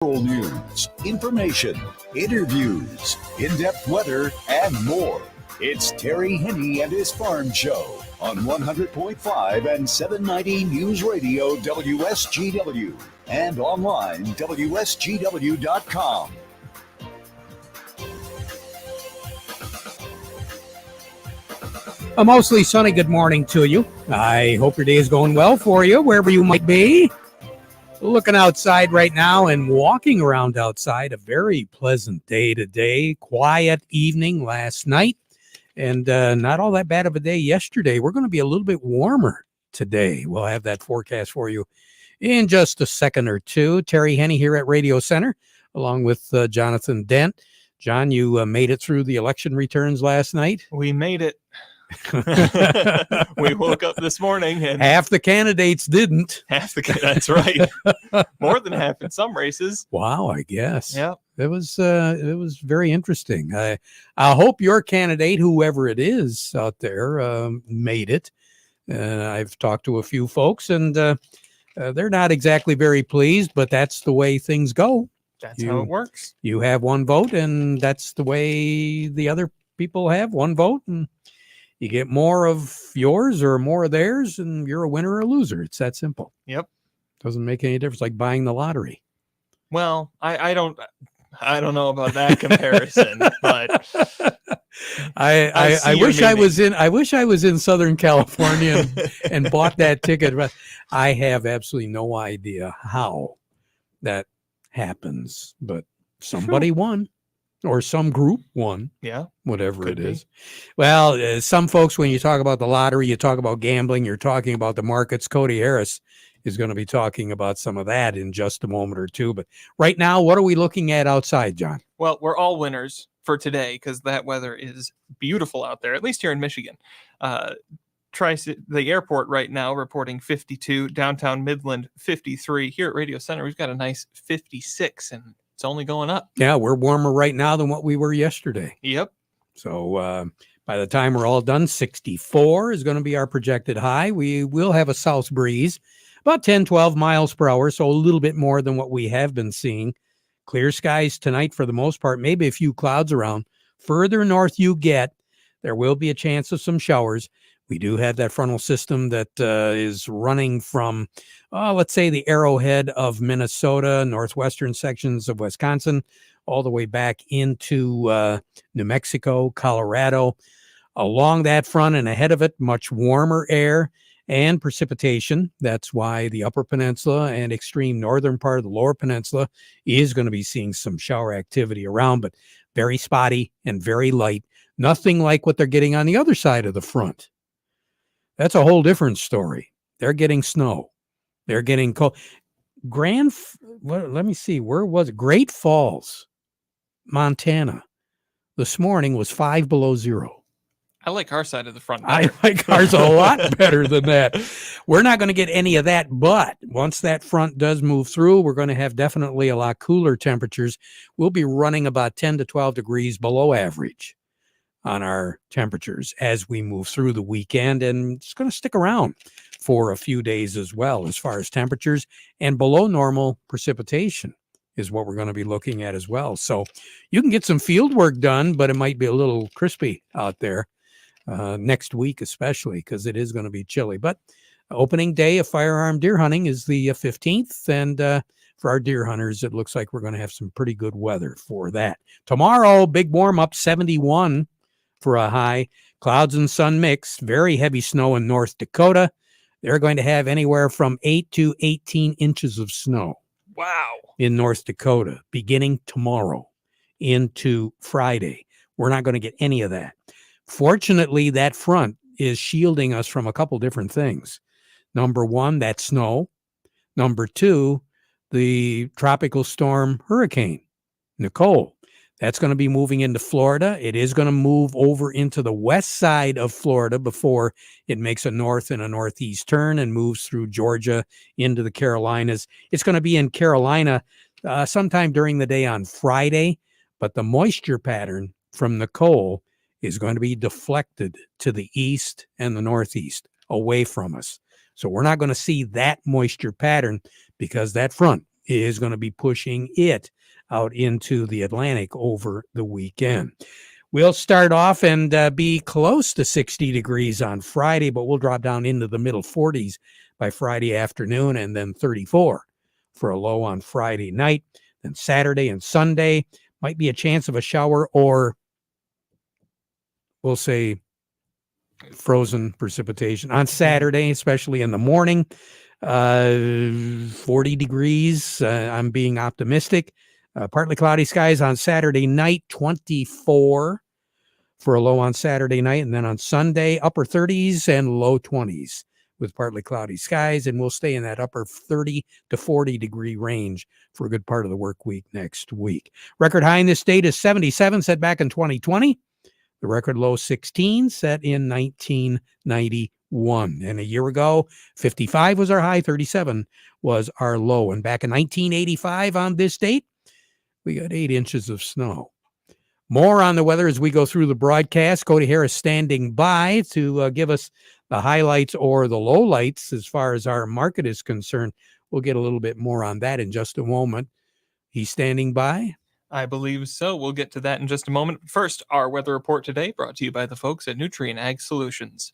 News, information, interviews, in-depth weather, and more. It's Terry Henne and his Farm Show on 100.5 and 790 News Radio WSGW and online WSGW.com. A mostly sunny good morning to you. I hope your day is going well for you, wherever you might be. Looking outside right now and walking around outside, a very pleasant day today. Quiet evening last night, and not all that bad of a day yesterday. We're going to be a little bit warmer today. We'll have that forecast for you in just a second or two. Terry Henne here at Radio Center, along with Jonathan Dent. John, you made it through the election returns last night? We made it. We woke up this morning and half the candidates didn't. That's right. More than half in some races. Wow, I guess. Yeah. It was very interesting. I hope your candidate, whoever it is out there, made it. I've talked to a few folks, and they're not exactly very pleased, but that's the way things go. That's how it works. You have one vote, and that's the way the other people have one vote, and you get more of yours or more of theirs, and you're a winner or a loser. It's that simple. Yep. Doesn't make any difference, like buying the lottery. Well, I don't know about that comparison, but I wish I was in Southern California and bought that ticket. But I have absolutely no idea how that happens, but somebody won. Or some group won. Yeah. Whatever it is. Well, some folks, when you talk about the lottery, you talk about gambling, you're talking about the markets. Cody Harris is going to be talking about some of that in just a moment or two. But right now, what are we looking at outside, John? Well, we're all winners for today because that weather is beautiful out there, at least here in Michigan. The airport right now reporting 52, downtown Midland 53. Here at Radio Center, we've got a nice 56, and it's only going up. Yeah, we're warmer right now than what we were yesterday. Yep. So by the time we're all done, 64 is going to be our projected high. We will have a south breeze, about 10, 12 miles per hour, so a little bit more than what we have been seeing. Clear skies tonight for the most part, maybe a few clouds around. Further north you get, there will be a chance of some showers. We do have that frontal system that is running from, let's say, the arrowhead of Minnesota, northwestern sections of Wisconsin, all the way back into New Mexico, Colorado. Along that front and ahead of it, much warmer air and precipitation. That's why the Upper Peninsula and extreme northern part of the Lower Peninsula is going to be seeing some shower activity around, but very spotty and very light. Nothing like what they're getting on the other side of the front. That's a whole different story. They're getting snow. They're getting cold. Let me see. Where was it? Great Falls, Montana. This morning was 5 below zero. I like our side of the front I better. like ours a lot better than that. We're not going to get any of that, but once that front does move through, we're going to have definitely a lot cooler temperatures. We'll be running about 10 to 12 degrees below average on our temperatures as we move through the weekend, and it's going to stick around for a few days as well as far as temperatures, and below normal precipitation is what we're going to be looking at as well. So you can get some field work done, but it might be a little crispy out there next week, especially because it is going to be chilly. But opening day of firearm deer hunting is the 15th, and for our deer hunters, it looks like we're going to have some pretty good weather for that. Tomorrow, big warm up, 71 for a high. Clouds and sun mix, very heavy snow in North Dakota. They're going to have anywhere from 8 to 18 inches of snow. Wow. In North Dakota, beginning tomorrow into Friday. We're not going to get any of that. Fortunately, that front is shielding us from a couple different things. Number one, that snow. Number two, the tropical storm hurricane, Nicole. That's going to be moving into Florida. It is going to move over into the west side of Florida before it makes a north and a northeast turn and moves through Georgia into the Carolinas. It's going to be in Carolina sometime during the day on Friday, but the moisture pattern from Nicole is going to be deflected to the east and the northeast away from us. So we're not going to see that moisture pattern because that front is going to be pushing it out into the Atlantic over the weekend. We'll start off and be close to 60 degrees on Friday, but we'll drop down into the middle 40s by Friday afternoon, and then 34 for a low on Friday night. Then Saturday and Sunday might be a chance of a shower, or we'll say frozen precipitation on Saturday, especially in the morning. 40 degrees. I'm being optimistic. Partly cloudy skies on Saturday night, 24 for a low on Saturday night. And then on Sunday, upper 30s and low 20s with partly cloudy skies. And we'll stay in that upper 30 to 40 degree range for a good part of the work week next week. Record high in this state is 77, set back in 2020. The record low 16, set in 1991. And a year ago, 55 was our high, 37 was our low. And back in 1985 on this date, we got 8 inches of snow. More on the weather as we go through the broadcast. Cody Harris standing by to give us the highlights or the lowlights as far as our market is concerned. We'll get a little bit more on that in just a moment. He's standing by. I believe so. We'll get to that in just a moment. First, our weather report today brought to you by the folks at Nutrient Ag Solutions.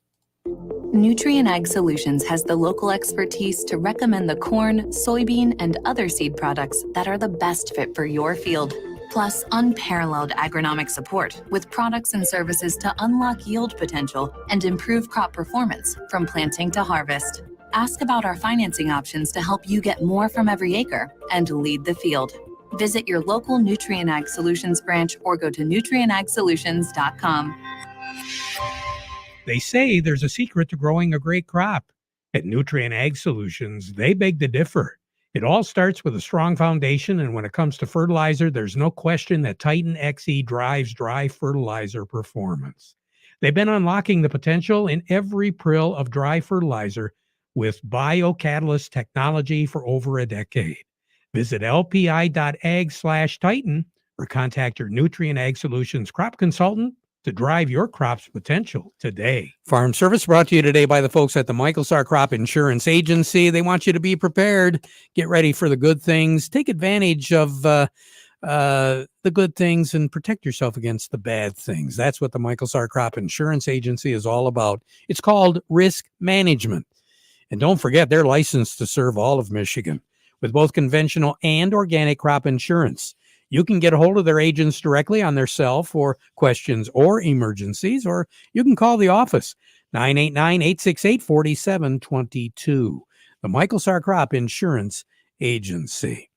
Nutrient Ag Solutions has the local expertise to recommend the corn, soybean, and other seed products that are the best fit for your field. Plus, unparalleled agronomic support with products and services to unlock yield potential and improve crop performance from planting to harvest. Ask about our financing options to help you get more from every acre and lead the field. Visit your local Nutrient Ag Solutions branch or go to nutrientagsolutions.com. They say there's a secret to growing a great crop. At Nutrient Ag Solutions, they beg to differ. It all starts with a strong foundation, and when it comes to fertilizer, there's no question that Titan XE drives dry fertilizer performance. They've been unlocking the potential in every prill of dry fertilizer with biocatalyst technology for over a decade. Visit lpi.ag/Titan or contact your Nutrient Ag Solutions crop consultant to drive your crop's potential today. Farm Service brought to you today by the folks at the Michael Sarr Crop Insurance Agency. They want you to be prepared, get ready for the good things, take advantage of the good things, and protect yourself against the bad things. That's what the Michael Sarr Crop Insurance Agency is all about. It's called risk management. And don't forget, they're licensed to serve all of Michigan with both conventional and organic crop insurance. You can get a hold of their agents directly on their cell for questions or emergencies, or you can call the office, 989-868-4722. The Michael Sarr Crop Insurance Agency.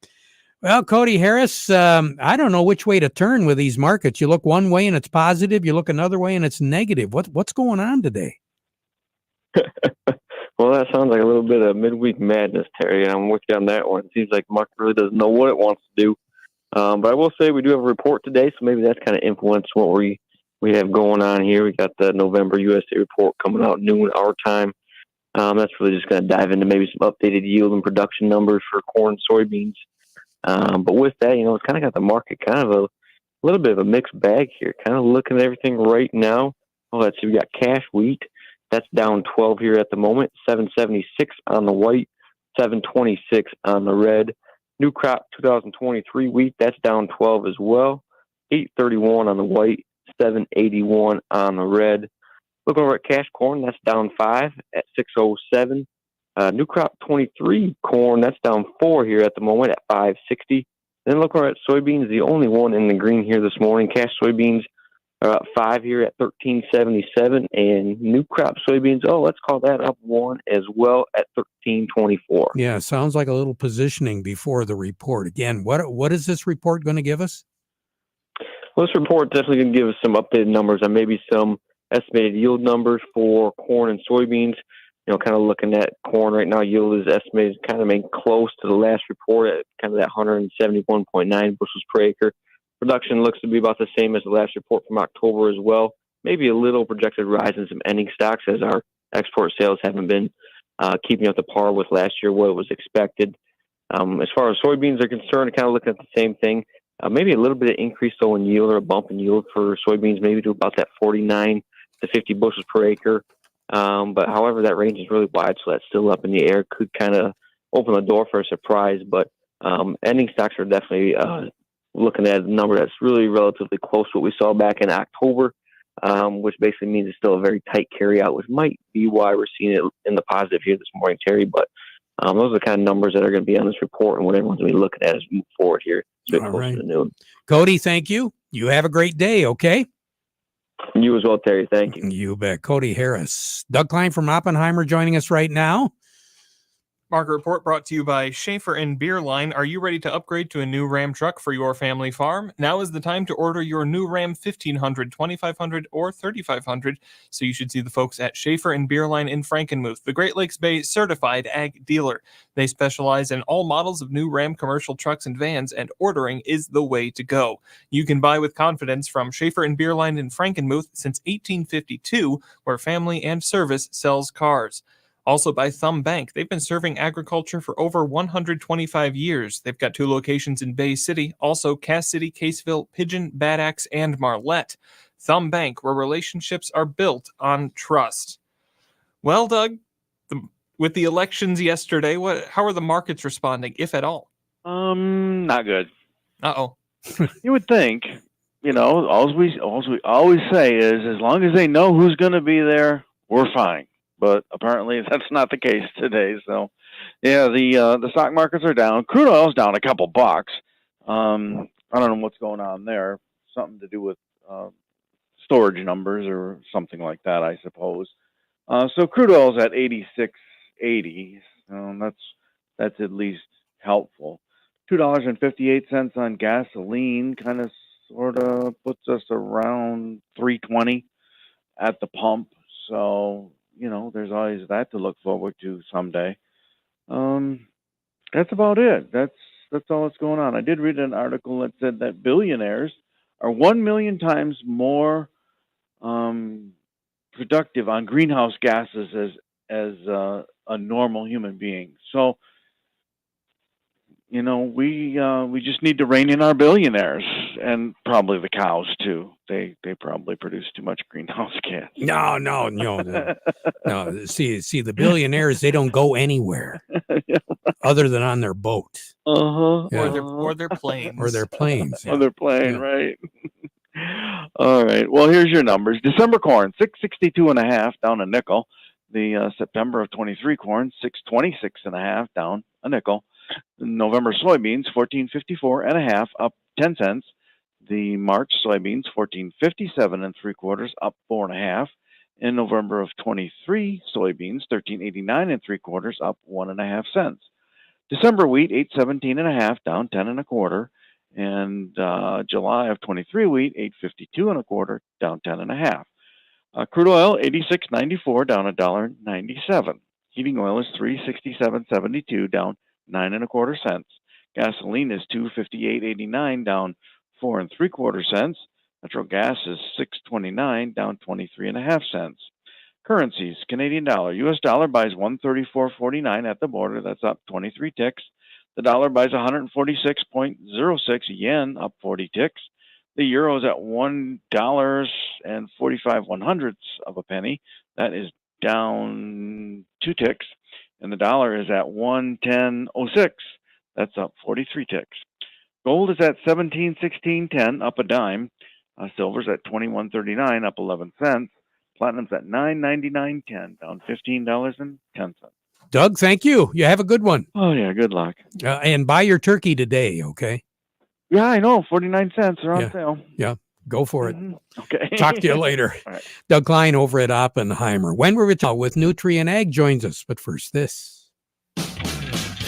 Well, Cody Harris, I don't know which way to turn with these markets. You look one way and it's positive. You look another way and it's negative. What's going on today? Well, that sounds like a little bit of midweek madness, Terry, and I'm with you on that one. It seems like the market really doesn't know what it wants to do. But I will say we do have a report today, so maybe that's kind of influenced what we have going on here. We got the November USA report coming out noon our time. That's really just going to dive into maybe some updated yield and production numbers for corn and soybeans. But with that, it's kind of got the market kind of a little bit of a mixed bag here. Kind of looking at everything right now. Oh, let's see, we got cash wheat. That's down 12 here at the moment. 776 on the white, 726 on the red. New crop 2023 wheat, that's down 12 as well. 831 on the white, 781 on the red. Looking over at cash corn, that's down 5 at 607. New crop 23 corn, that's down 4 here at the moment at 560. Then looking at soybeans, the only one in the green here this morning. Cash soybeans are up 5 here at 1377, and new crop soybeans, let's call that up 1 as well at 1324. Yeah, sounds like a little positioning before the report. Again, what is this report going to give us? Well, this report definitely going to give us some updated numbers and maybe some estimated yield numbers for corn and soybeans. Kind of looking at corn right now, yield is estimated to kind of remain close to the last report at kind of that 171.9 bushels per acre. Production looks to be about the same as the last report from October as well. Maybe a little projected rise in some ending stocks as our export sales haven't been keeping up to par with last year, what was expected. As far as soybeans are concerned, kind of looking at the same thing. Maybe a little bit of increase though in yield, or a bump in yield for soybeans, maybe to about that 49 to 50 bushels per acre. But however, that range is really wide, so that's still up in the air. Could kind of open the door for a surprise, but Ending stocks are definitely looking at a number that's really relatively close to what we saw back in October, which basically means it's still a very tight carryout, which might be why we're seeing it in the positive here this morning, Terry. But those are the kind of numbers that are going to be on this report and what everyone's going to be looking at as we move forward here. All right. To noon. Cody, thank you. You have a great day, okay? You as well, Terry. Thank you. You bet. Cody Harris. Doug Klein from Oppenheimer joining us right now. Market Report brought to you by Schaefer and Beerline. Are you ready to upgrade to a new Ram truck for your family farm? Now is the time to order your new Ram 1500, 2500, or 3500. So you should see the folks at Schaefer and Beerline in Frankenmuth, the Great Lakes Bay certified ag dealer. They specialize in all models of new Ram commercial trucks and vans, and ordering is the way to go. You can buy with confidence from Schaefer and Beerline in Frankenmuth since 1852, where family and service sells cars. Also by Thumb Bank. They've been serving agriculture for over 125 years. They've got 2 locations in Bay City, also Cass City, Caseville, Pigeon, Bad Axe, and Marlette. Thumb Bank, where relationships are built on trust. Well, Doug, with the elections yesterday, how are the markets responding, if at all? Not good. Uh-oh. You would think, all we always say is, as long as they know who's going to be there, we're fine. But apparently that's not the case today. So, yeah, the stock markets are down. Crude oil's down a couple bucks. I don't know what's going on there. Something to do with storage numbers or something like that, I suppose. So crude oil's at 86.80. That's at least helpful. $2.58 on gasoline kind of sort of puts us around $3.20 at the pump. So, there's always that to look forward to someday. That's about it. That's all that's going on. I did read an article that said that billionaires are 1 million times more productive on greenhouse gases as a normal human being. So, we just need to rein in our billionaires, and probably the cows too. They probably produce too much greenhouse gas. No. See, the billionaires, they don't go anywhere other than on their boat. Yeah. Or their planes. Or their planes. Yeah. Or their plane, right? All right. Well, here's your numbers. December corn, 662.5, down a nickel. The September of 23 corn, 626.5, down a nickel. November soybeans, 1454.5, up 10 cents. The March soybeans, 1457.75, up 4.5. In November of 23, soybeans, 1389.75, up 1.5 cents. December wheat, 817.5, down 10.25. And July of 23 wheat, 852.25, down 10.5. Crude oil, 86.94, down $1.97. Heating oil is 367.72, down 9.25 cents. Gasoline is 258.89, down 4.75 cents. Natural gas is 6.29, down 23.5 cents. Currencies: Canadian dollar. U.S. dollar buys 134.49 at the border. That's up 23 ticks. The dollar buys 146.06 yen, up 40 ticks. The euro is at $1.45 of a penny. That is down 2 ticks. And the dollar is at 110.06. That's up 43 ticks. Gold is at 17.1610, up a dime. Silver's at 21.39, up 11 cents. Platinum's at 9.9910, down $15.10. Doug, thank you. You have a good one. Oh yeah, good luck. And buy your turkey today, okay? Yeah, I know. 49 cents are on sale. Yeah. Go for it. Okay. Talk to you later. Right. Doug Klein over at Oppenheimer. When we're with Nutri and Ag joins us. But first, this.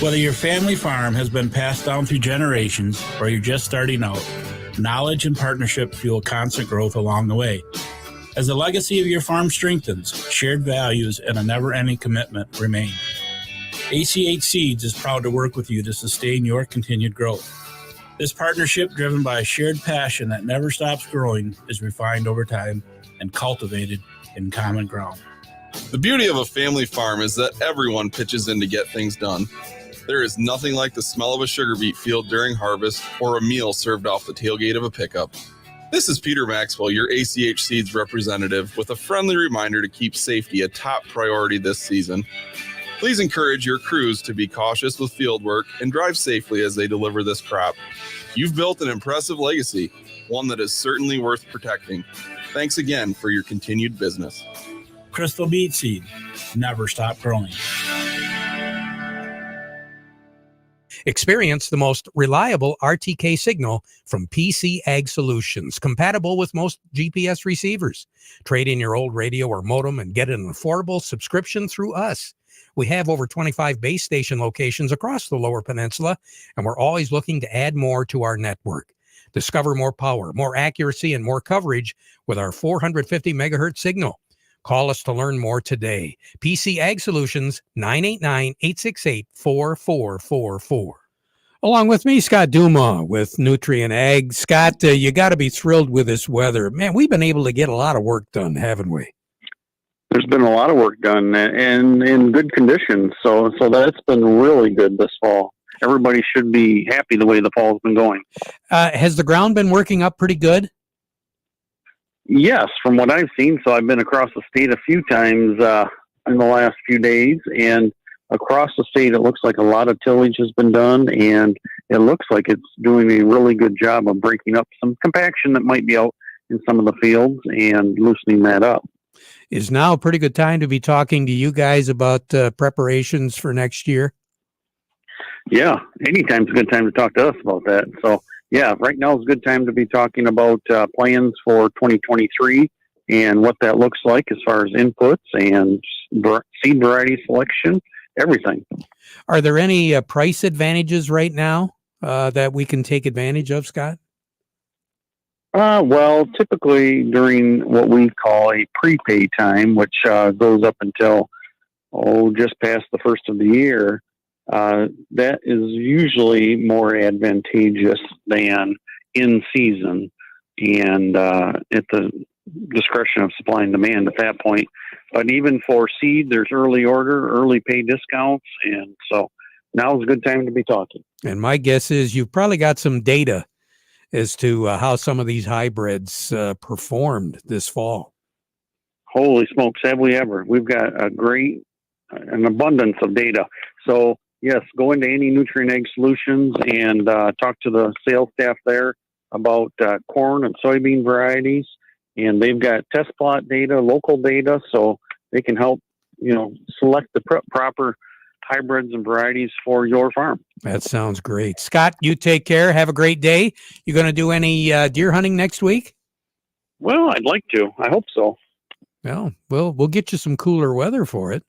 Whether your family farm has been passed down through generations or you're just starting out, knowledge and partnership fuel constant growth along the way. As the legacy of your farm strengthens, shared values and a never-ending commitment remain. ACH Seeds is proud to work with you to sustain your continued growth. This partnership, driven by a shared passion that never stops growing, is refined over time and cultivated in common ground. The beauty of a family farm is that everyone pitches in to get things done. There is nothing like the smell of a sugar beet field during harvest or a meal served off the tailgate of a pickup. This is Peter Maxwell, your ACH Seeds representative, with a friendly reminder to keep safety a top priority this season. Please encourage your crews to be cautious with field work and drive safely as they deliver this crop. You've built an impressive legacy, one that is certainly worth protecting. Thanks again for your continued business. Crystal Beet Seed. Never stop growing. Experience the most reliable RTK signal from PC Ag Solutions, compatible with most GPS receivers. Trade in your old radio or modem and get an affordable subscription through us. We have over 25 base station locations across the Lower Peninsula, and we're always looking to add more to our network. Discover more power, more accuracy, and more coverage with our 450 megahertz signal. Call us to learn more today. PC Ag Solutions, 989-868-4444. Along with me, Scott Duma with Nutrien Ag. Scott, you got to be thrilled with this weather. Man, we've been able to get a lot of work done, haven't we? There's been a lot of work done and in good conditions. So that's been really good this fall. Everybody should be happy the way the fall's been going. Has the ground been working up pretty good? Yes, from what I've seen. So I've been across the state a few times in the last few days, and across the state, it looks like a lot of tillage has been done, and it looks like it's doing a really good job of breaking up some compaction that might be out in some of the fields and loosening that up. Is now a pretty good time to be talking to you guys about preparations for next year? Yeah, anytime's a good time to talk to us about that. So, yeah, right now is a good time to be talking about plans for 2023 and what that looks like as far as inputs and seed variety selection, everything. Are there any price advantages right now that we can take advantage of, Scott? Well, typically during what we call a prepay time, which goes up until, just past the first of the year, that is usually more advantageous than in season and at the discretion of supply and demand at that point. But even for seed, there's early order, early pay discounts. And so now is a good time to be talking. And my guess is you've probably got some data as to how some of these hybrids performed this fall. Holy smokes, have we ever. We've got an abundance of data. So, yes, go into any Nutrien Ag Solutions and talk to the sales staff there about corn and soybean varieties. And they've got test plot data, local data, so they can help, select the proper hybrids and varieties for your farm. That sounds great. Scott, you take care. Have a great day. You going to do any deer hunting next week? Well, I'd like to. I hope so. Well, we'll get you some cooler weather for it.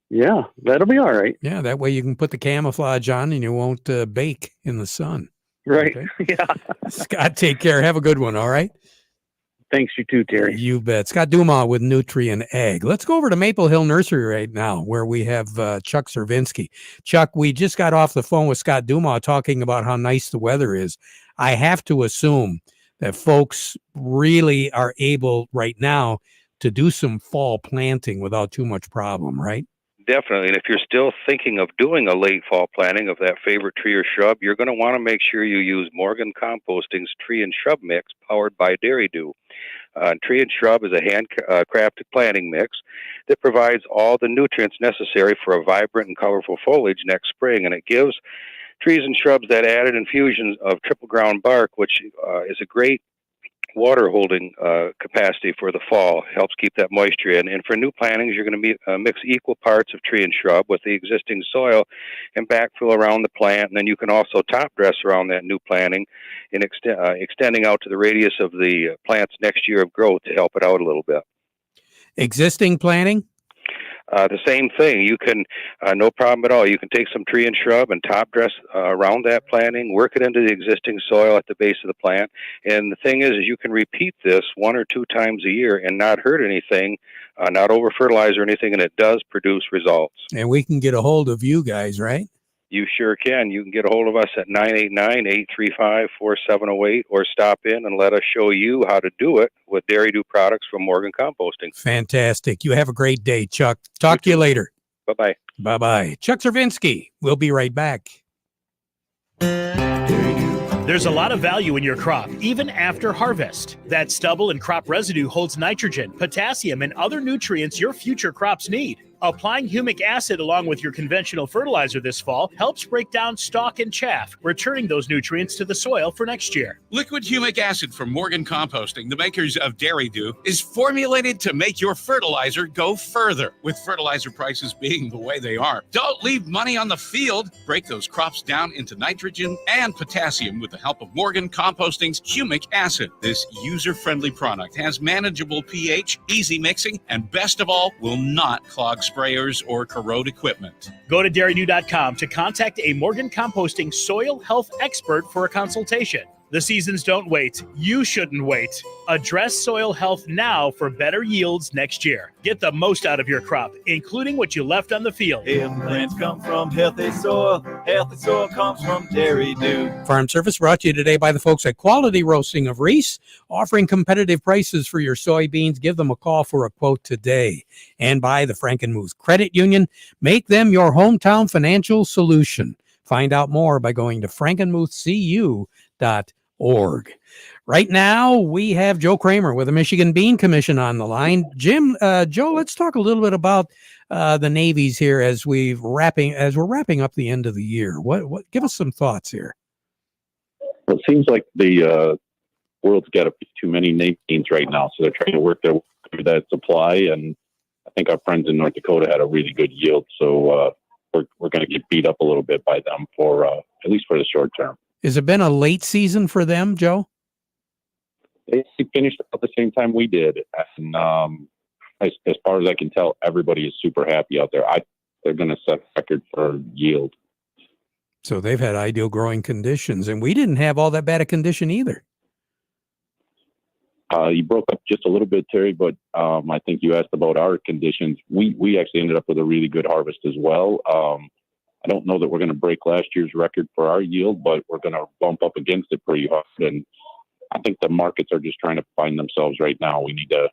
Yeah, that'll be all right. Yeah, that way you can put the camouflage on and you won't bake in the sun. Right. Okay? Yeah. Scott, take care. Have a good one. All right. Thanks, you too, Terry. You bet. Scott Duma with Nutrien Ag. Let's go over to Maple Hill Nursery right now, where we have Chuck Cervinsky. Chuck, we just got off the phone with Scott Duma talking about how nice the weather is. I have to assume that folks really are able right now to do some fall planting without too much problem, right? Definitely. And if you're still thinking of doing a late fall planting of that favorite tree or shrub, you're going to want to make sure you use Morgan Composting's Tree and Shrub Mix powered by Dairy Dew. Tree and Shrub is a handcrafted planting mix that provides all the nutrients necessary for a vibrant and colorful foliage next spring, and it gives trees and shrubs that added infusion of triple ground bark, which is a great water holding capacity for the fall, helps keep that moisture in. And for new plantings, you're going to mix equal parts of tree and shrub with the existing soil and backfill around the plant. And then you can also top dress around that new planting and extending out to the radius of the plant's next year of growth to help it out a little bit. Existing planting? The same thing. You can, no problem at all. You can take some tree and shrub and top dress around that planting, work it into the existing soil at the base of the plant. And the thing is you can repeat this 1 or 2 times a year and not hurt anything, not over fertilize or anything, and it does produce results. And we can get a hold of you guys, right? You sure can. You can get a hold of us at 989-835-4708 or stop in and let us show you how to do it with Dairy Dew products from Morgan Composting. Fantastic. You have a great day, Chuck. Talk to you later. Bye-bye. Bye-bye. Chuck Cervinsky. We'll be right back. There's a lot of value in your crop, even after harvest. That stubble and crop residue holds nitrogen, potassium, and other nutrients your future crops need. Applying humic acid along with your conventional fertilizer this fall helps break down stalk and chaff, returning those nutrients to the soil for next year. Liquid humic acid from Morgan Composting, the makers of Dairy Dew, is formulated to make your fertilizer go further. With fertilizer prices being the way they are, don't leave money on the field. Break those crops down into nitrogen and potassium with the help of Morgan Composting's humic acid. This user-friendly product has manageable pH, easy mixing, and best of all, will not clog sprayers or corrode equipment. Go to dairydew.com to contact a Morgan Composting soil health expert for a consultation. The seasons don't wait. You shouldn't wait. Address soil health now for better yields next year. Get the most out of your crop, including what you left on the field. Healthy plants come from healthy soil. Healthy soil comes from Dairy Dew. Farm Service brought to you today by the folks at Quality Roasting of Reese, offering competitive prices for your soybeans. Give them a call for a quote today. And by the Frankenmuth Credit Union, make them your hometown financial solution. Find out more by going to frankenmuthcu.org. Right now, we have Joe Kramer with the Michigan Bean Commission on the line. Joe, let's talk a little bit about the navies here as we're wrapping up the end of the year. What? Give us some thoughts here. Well, it seems like the world's got too many navy beans right now, so they're trying to work their way through that supply. And I think our friends in North Dakota had a really good yield, so we're going to get beat up a little bit by them for at least for the short term. Has it been a late season for them, Joe? They finished at the same time we did. And as far as I can tell, everybody is super happy out there. They're going to set a record for yield. So they've had ideal growing conditions, and we didn't have all that bad a condition either. You broke up just a little bit, Terry, but I think you asked about our conditions. We actually ended up with a really good harvest as well. I don't know that we're going to break last year's record for our yield, but we're going to bump up against it pretty hard. And I think the markets are just trying to find themselves right now. We need to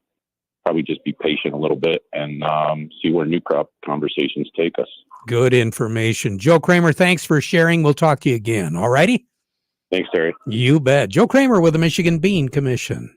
probably just be patient a little bit and see where new crop conversations take us. Good information. Joe Kramer, thanks for sharing. We'll talk to you again. All righty? Thanks, Terry. You bet. Joe Kramer with the Michigan Bean Commission.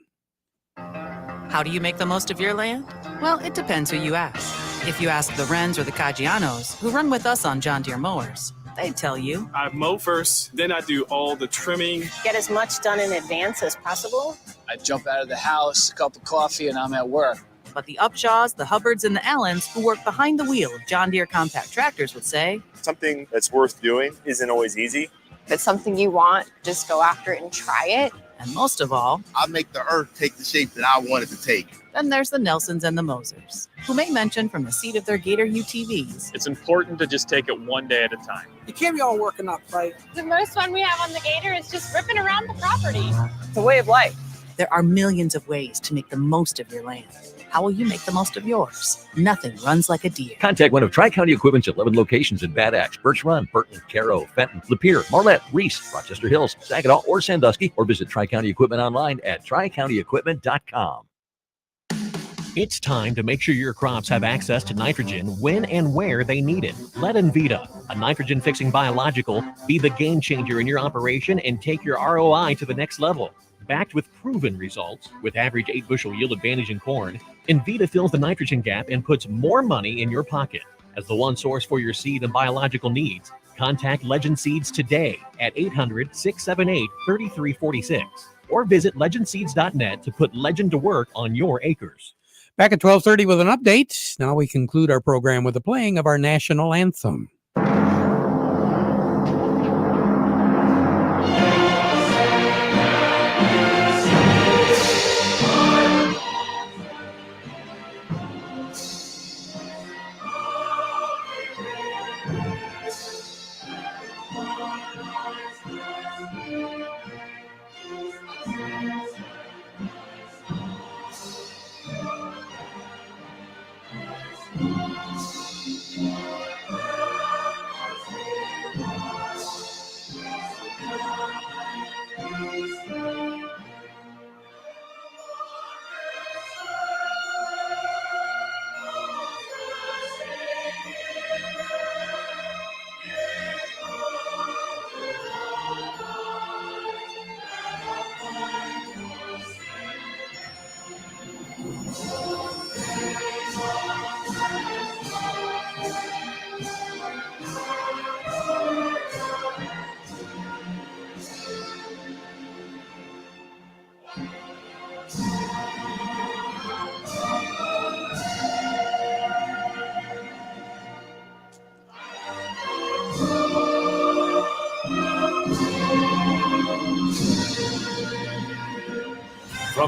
How do you make the most of your land? Well, it depends who you ask. If you ask the Wrens or the Caggianos, who run with us on John Deere mowers, they'd tell you. I mow first, then I do all the trimming. Get as much done in advance as possible. I jump out of the house, a cup of coffee, and I'm at work. But the Upshaws, the Hubbards, and the Allens who work behind the wheel of John Deere compact tractors would say, something that's worth doing isn't always easy. If it's something you want, just go after it and try it. And most of all, I'll make the earth take the shape that I want it to take. Then there's the Nelsons and the Mosers, who may mention from the seat of their Gator UTVs. It's important to just take it one day at a time. You can't be all working up, right? The most fun we have on the Gator is just ripping around the property. It's a way of life. There are millions of ways to make the most of your land. How will you make the most of yours? Nothing runs like a Deere. Contact one of Tri-County Equipment's 11 locations in Bad Axe, Birch Run, Burton, Caro, Fenton, Lapeer, Marlette, Reese, Rochester Hills, Saginaw, or Sandusky, or visit Tri-County Equipment online at tricountyequipment.com. It's time to make sure your crops have access to nitrogen when and where they need it. Let Envita, a nitrogen-fixing biological, be the game changer in your operation and take your ROI to the next level. Backed with proven results, with average 8-bushel yield advantage in corn, Envita fills the nitrogen gap and puts more money in your pocket. As the one source for your seed and biological needs, contact Legend Seeds today at 800-678-3346 or visit legendseeds.net to put Legend to work on your acres. Back at 12:30 with an update. Now we conclude our program with the playing of our national anthem. From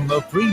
the premier